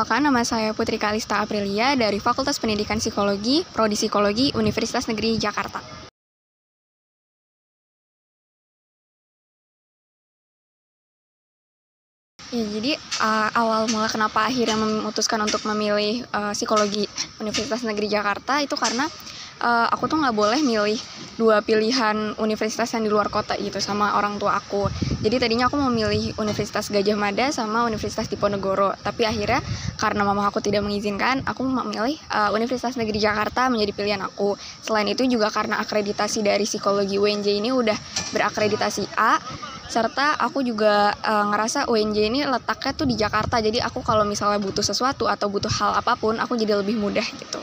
Perkenalkan, nama saya Putri Kalista Aprilia dari Fakultas Pendidikan Psikologi, Prodi Psikologi, Universitas Negeri Jakarta. Ya, jadi awal mula kenapa akhirnya memutuskan untuk memilih psikologi Universitas Negeri Jakarta itu karena aku tuh nggak boleh milih dua pilihan universitas yang di luar kota gitu sama orang tua aku. Jadi tadinya aku mau milih Universitas Gadjah Mada sama Universitas Diponegoro. Tapi akhirnya karena mama aku tidak mengizinkan, aku memilih Universitas Negeri Jakarta menjadi pilihan aku. Selain itu juga karena akreditasi dari psikologi UNJ ini udah berakreditasi A. Serta aku juga ngerasa UNJ ini letaknya tuh di Jakarta. Jadi aku kalau misalnya butuh sesuatu atau butuh hal apapun, aku jadi lebih mudah gitu.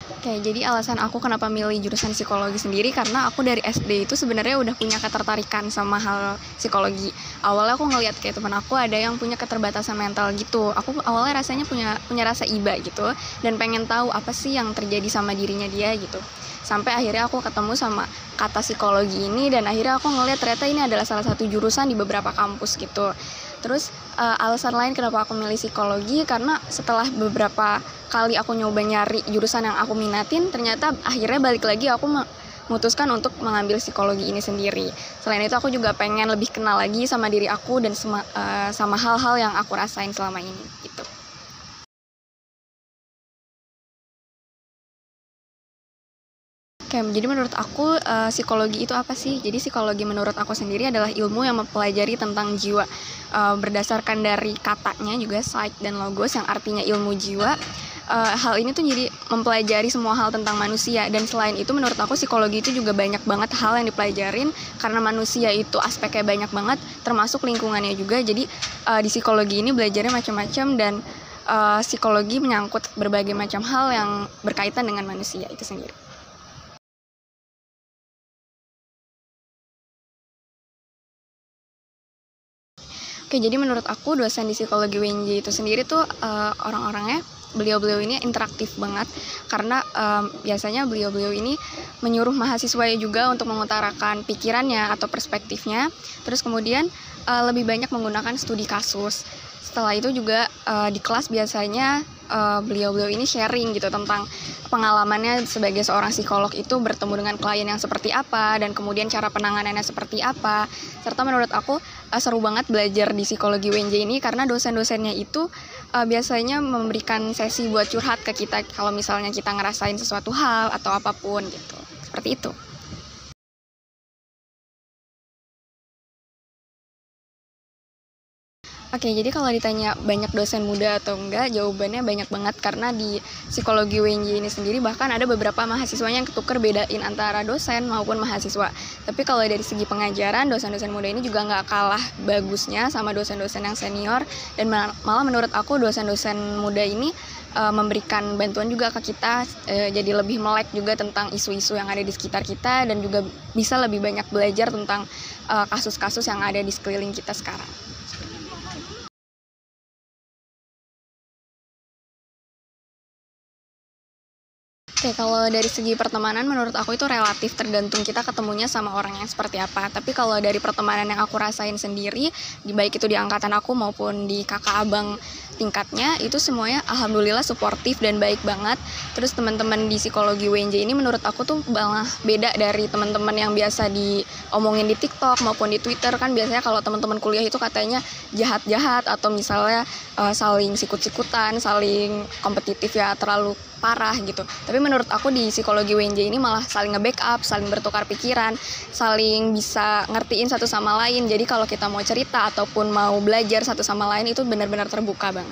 Oke, jadi alasan aku kenapa milih jurusan psikologi sendiri karena aku dari SD itu sebenarnya udah punya ketertarikan sama hal psikologi. Awalnya aku ngeliat kayak teman aku ada yang punya keterbatasan mental gitu. Aku awalnya rasanya punya rasa iba gitu dan pengen tahu apa sih yang terjadi sama dirinya dia gitu. Sampai akhirnya aku ketemu sama kata psikologi ini dan akhirnya aku ngeliat ternyata ini adalah salah satu jurusan di beberapa kampus gitu. Terus alasan lain kenapa aku milih psikologi karena setelah beberapa kali aku nyoba nyari jurusan yang aku minatin, ternyata akhirnya balik lagi aku memutuskan untuk mengambil psikologi ini sendiri. Selain itu aku juga pengen lebih kenal lagi sama diri aku dan sama hal-hal yang aku rasain selama ini gitu. Oke, jadi menurut aku psikologi itu apa sih? Jadi psikologi menurut aku sendiri adalah ilmu yang mempelajari tentang jiwa. Berdasarkan dari katanya juga psych dan logos yang artinya ilmu jiwa. Hal ini tuh jadi mempelajari semua hal tentang manusia. Dan selain itu menurut aku psikologi itu juga banyak banget hal yang dipelajarin. Karena manusia itu aspeknya banyak banget, termasuk lingkungannya juga. Jadi di psikologi ini belajarnya macam-macam dan psikologi menyangkut berbagai macam hal yang berkaitan dengan manusia itu sendiri. Oke, jadi menurut aku dosen di psikologi UNJ itu sendiri tuh orang-orangnya beliau-beliau ini interaktif banget karena biasanya beliau-beliau ini menyuruh mahasiswa juga untuk mengutarakan pikirannya atau perspektifnya. Terus kemudian lebih banyak menggunakan studi kasus. Setelah itu juga di kelas biasanya beliau-beliau ini sharing gitu tentang pengalamannya sebagai seorang psikolog itu bertemu dengan klien yang seperti apa dan kemudian cara penanganannya seperti apa. Serta menurut aku seru banget belajar di psikologi UNJ ini karena dosen-dosennya itu biasanya memberikan sesi buat curhat ke kita kalau misalnya kita ngerasain sesuatu hal atau apapun gitu. Seperti itu. Oke, jadi kalau ditanya banyak dosen muda atau enggak, jawabannya banyak banget karena di psikologi UNJ ini sendiri bahkan ada beberapa mahasiswanya yang ketuker bedain antara dosen maupun mahasiswa. Tapi kalau dari segi pengajaran, dosen-dosen muda ini juga nggak kalah bagusnya sama dosen-dosen yang senior dan malah menurut aku dosen-dosen muda ini memberikan bantuan juga ke kita jadi lebih melek juga tentang isu-isu yang ada di sekitar kita dan juga bisa lebih banyak belajar tentang kasus-kasus yang ada di sekeliling kita sekarang. Oke, kalau dari segi pertemanan menurut aku itu relatif tergantung kita ketemunya sama orang yang seperti apa. Tapi kalau dari pertemanan yang aku rasain sendiri, baik itu di angkatan aku maupun di kakak abang tingkatnya, itu semuanya alhamdulillah suportif dan baik banget. Terus teman-teman di psikologi UNJ ini menurut aku tuh malah beda dari teman-teman yang biasa diomongin di TikTok maupun di Twitter. Kan biasanya kalau teman-teman kuliah itu katanya jahat-jahat atau misalnya saling sikut-sikutan, saling kompetitif ya, terlalu parah gitu. Tapi menurut aku di psikologi UNJ ini malah saling nge-backup, saling bertukar pikiran, saling bisa ngertiin satu sama lain. Jadi kalau kita mau cerita ataupun mau belajar satu sama lain itu benar-benar terbuka banget.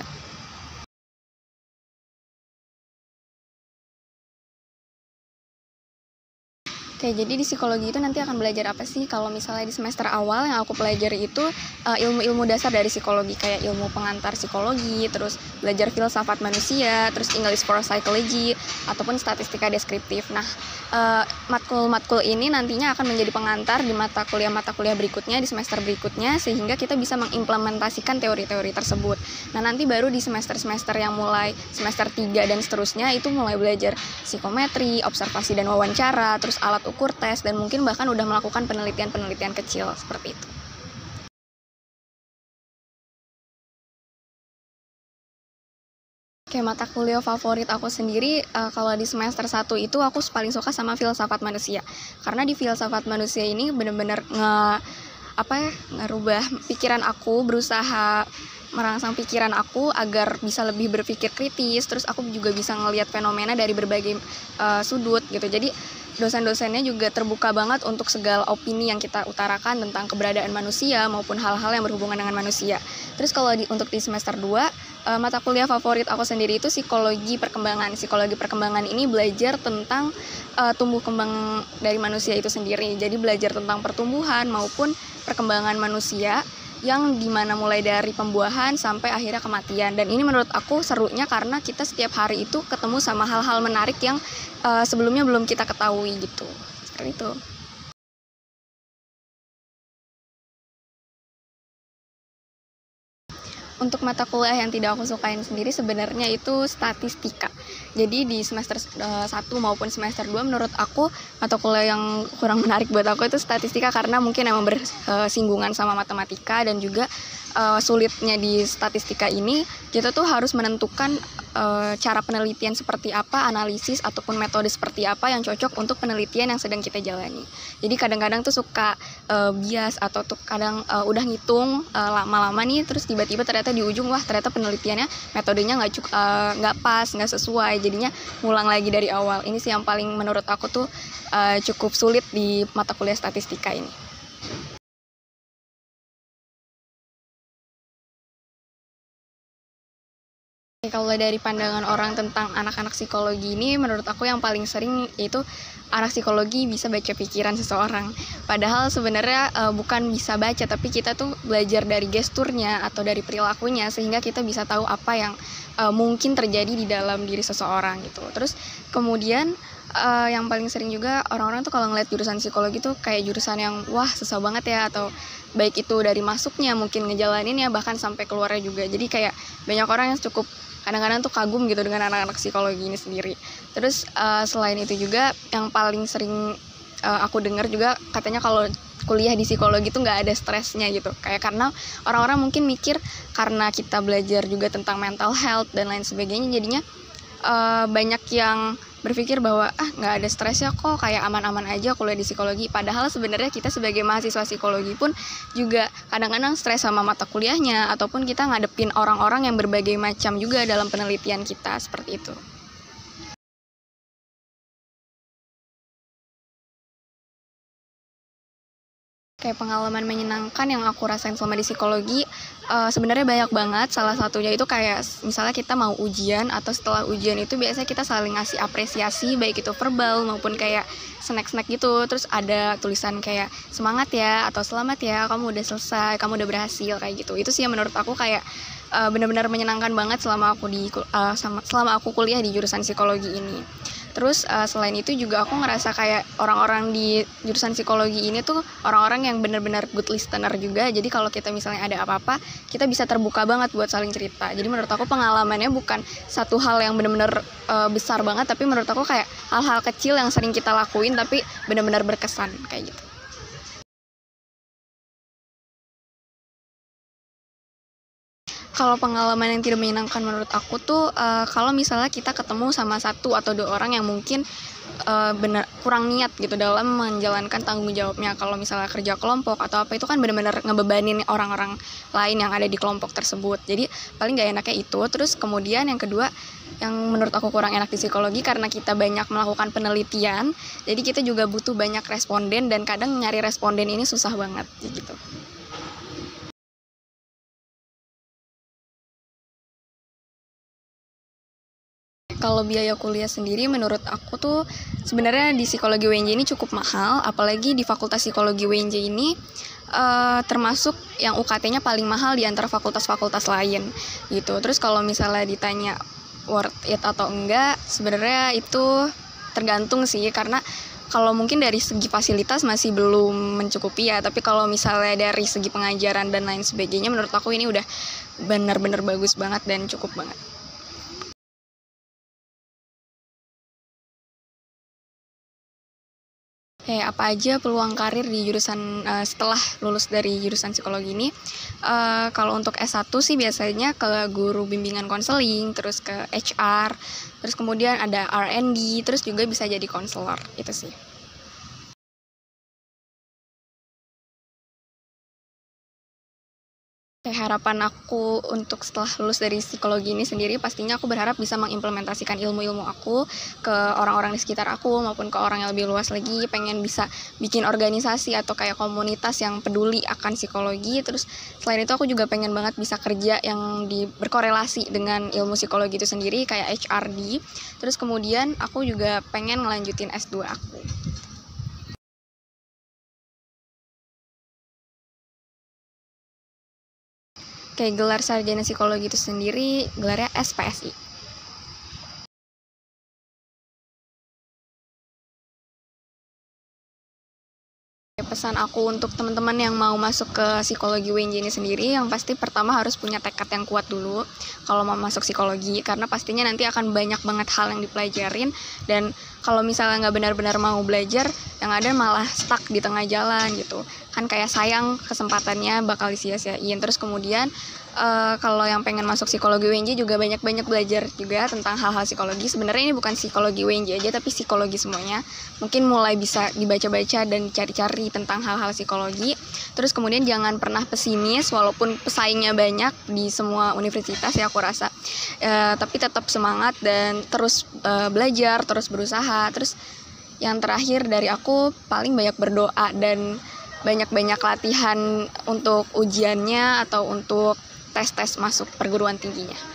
Oke, jadi di psikologi itu nanti akan belajar apa sih? Kalau misalnya di semester awal yang aku pelajari itu ilmu-ilmu dasar dari psikologi kayak ilmu pengantar psikologi, terus belajar filsafat manusia, terus English for Psychology ataupun statistika deskriptif. Nah, matkul-matkul ini nantinya akan menjadi pengantar di mata kuliah berikutnya di semester berikutnya sehingga kita bisa mengimplementasikan teori-teori tersebut. Nah, nanti baru di semester-semester yang mulai semester 3 dan seterusnya itu mulai belajar psikometri, observasi dan wawancara, terus alat mengukur tes, dan mungkin bahkan udah melakukan penelitian-penelitian kecil seperti itu. Kayak mata kuliah favorit aku sendiri, kalau di semester 1 itu aku paling suka sama filsafat manusia. Karena di filsafat manusia ini bener-bener ngerubah pikiran aku, berusaha merangsang pikiran aku agar bisa lebih berpikir kritis. Terus aku juga bisa ngelihat fenomena dari berbagai sudut gitu. Jadi dosen-dosennya juga terbuka banget untuk segala opini yang kita utarakan tentang keberadaan manusia maupun hal-hal yang berhubungan dengan manusia. Terus kalau untuk di semester 2, mata kuliah favorit aku sendiri itu psikologi perkembangan. Psikologi perkembangan ini belajar tentang tumbuh kembang dari manusia itu sendiri. Jadi belajar tentang pertumbuhan maupun perkembangan manusia yang dimana mulai dari pembuahan sampai akhirnya kematian. Dan ini menurut aku serunya karena kita setiap hari itu ketemu sama hal-hal menarik yang sebelumnya belum kita ketahui gitu. Seperti itu. Untuk mata kuliah yang tidak aku sukain sendiri sebenarnya itu statistika. Jadi di semester 1 maupun semester 2 menurut aku mata kuliah yang kurang menarik buat aku itu statistika, karena mungkin emang bersinggungan sama matematika, dan juga sulitnya di statistika ini kita tuh harus menentukan cara penelitian seperti apa, analisis ataupun metode seperti apa yang cocok untuk penelitian yang sedang kita jalani. Jadi kadang-kadang tuh suka bias atau tuh kadang udah ngitung lama-lama nih, terus tiba-tiba ternyata di ujung ternyata penelitiannya metodenya nggak pas, nggak sesuai, jadinya ngulang lagi dari awal. Ini sih yang paling menurut aku tuh cukup sulit di mata kuliah statistika ini. Kalau dari pandangan orang tentang anak-anak psikologi ini, menurut aku yang paling sering yaitu anak psikologi bisa baca pikiran seseorang. Padahal sebenarnya bukan bisa baca, tapi kita tuh belajar dari gesturnya atau dari perilakunya, sehingga kita bisa tahu apa yang mungkin terjadi di dalam diri seseorang gitu. Terus kemudian yang paling sering juga orang-orang tuh kalau ngeliat jurusan psikologi tuh kayak jurusan yang wah susah banget ya, atau baik itu dari masuknya, mungkin ngejalaninnya, bahkan sampai keluarnya juga. Jadi kayak banyak orang yang cukup kadang-kadang tuh kagum gitu dengan anak-anak psikologi ini sendiri. Terus selain itu juga yang paling sering aku dengar juga katanya kalau kuliah di psikologi tuh nggak ada stresnya gitu. Kayak karena orang-orang mungkin mikir karena kita belajar juga tentang mental health dan lain sebagainya, jadinya banyak yang berpikir bahwa nggak ada stresnya kok, kayak aman-aman aja kuliah di psikologi. Padahal sebenarnya kita sebagai mahasiswa psikologi pun juga kadang-kadang stres sama mata kuliahnya, ataupun kita ngadepin orang-orang yang berbagai macam juga dalam penelitian kita, seperti itu. Kayak pengalaman menyenangkan yang aku rasain selama di psikologi sebenarnya banyak banget. Salah satunya itu kayak misalnya kita mau ujian, atau setelah ujian itu biasanya kita saling ngasih apresiasi, baik itu verbal maupun kayak snack-snack gitu. Terus ada tulisan kayak semangat ya, atau selamat ya, kamu udah selesai, kamu udah berhasil, kayak gitu. Itu sih yang menurut aku kayak benar-benar menyenangkan banget selama aku kuliah di jurusan psikologi ini. Terus selain itu juga aku ngerasa kayak orang-orang di jurusan psikologi ini tuh orang-orang yang benar-benar good listener juga. Jadi kalau kita misalnya ada apa-apa, kita bisa terbuka banget buat saling cerita. Jadi menurut aku pengalamannya bukan satu hal yang benar-benar besar banget, tapi menurut aku kayak hal-hal kecil yang sering kita lakuin tapi benar-benar berkesan kayak gitu. Kalau pengalaman yang tidak menyenangkan menurut aku tuh kalau misalnya kita ketemu sama satu atau dua orang yang mungkin benar kurang niat gitu dalam menjalankan tanggung jawabnya. Kalau misalnya kerja kelompok atau apa, itu kan benar-benar ngebebanin orang-orang lain yang ada di kelompok tersebut. Jadi paling gak enaknya itu. Terus kemudian yang kedua yang menurut aku kurang enak di psikologi, karena kita banyak melakukan penelitian, jadi kita juga butuh banyak responden, dan kadang nyari responden ini susah banget gitu. Kalau biaya kuliah sendiri menurut aku tuh sebenarnya di psikologi UNJ ini cukup mahal, apalagi di fakultas psikologi UNJ ini termasuk yang UKT-nya paling mahal di antara fakultas-fakultas lain gitu. Terus kalau misalnya ditanya worth it atau enggak, sebenarnya itu tergantung sih, karena kalau mungkin dari segi fasilitas masih belum mencukupi ya, tapi kalau misalnya dari segi pengajaran dan lain sebagainya, menurut aku ini udah benar-benar bagus banget dan cukup banget. Kayak apa aja peluang karir di jurusan setelah lulus dari jurusan psikologi ini. Kalau untuk S1 sih biasanya ke guru bimbingan konseling, terus ke HR, terus kemudian ada R&D, terus juga bisa jadi konselor, itu sih. Kayak harapan aku untuk setelah lulus dari psikologi ini sendiri, pastinya aku berharap bisa mengimplementasikan ilmu-ilmu aku ke orang-orang di sekitar aku maupun ke orang yang lebih luas lagi. Pengen bisa bikin organisasi atau kayak komunitas yang peduli akan psikologi. Terus selain itu aku juga pengen banget bisa kerja yang berkorelasi dengan ilmu psikologi itu sendiri kayak HRD. Terus kemudian aku juga pengen ngelanjutin S2 aku. Kayak gelar sarjana psikologi itu sendiri gelarnya SPSI. Pesan aku untuk teman-teman yang mau masuk ke psikologi UNJ ini sendiri, yang pasti pertama harus punya tekad yang kuat dulu kalau mau masuk psikologi, karena pastinya nanti akan banyak banget hal yang dipelajarin, dan kalau misalnya nggak benar-benar mau belajar, yang ada malah stuck di tengah jalan gitu. Kan kayak sayang kesempatannya bakal disia-siain. Terus kemudian kalau yang pengen masuk psikologi UNJ juga banyak-banyak belajar juga tentang hal-hal psikologi. Sebenarnya ini bukan psikologi UNJ aja, tapi psikologi semuanya. Mungkin mulai bisa dibaca-baca dan cari-cari tentang hal-hal psikologi. Terus kemudian jangan pernah pesimis, walaupun pesaingnya banyak di semua universitas ya aku rasa. Tapi tetap semangat dan terus belajar, terus berusaha. Terus yang terakhir dari aku, paling banyak berdoa dan banyak-banyak latihan untuk ujiannya atau untuk tes-tes masuk perguruan tingginya.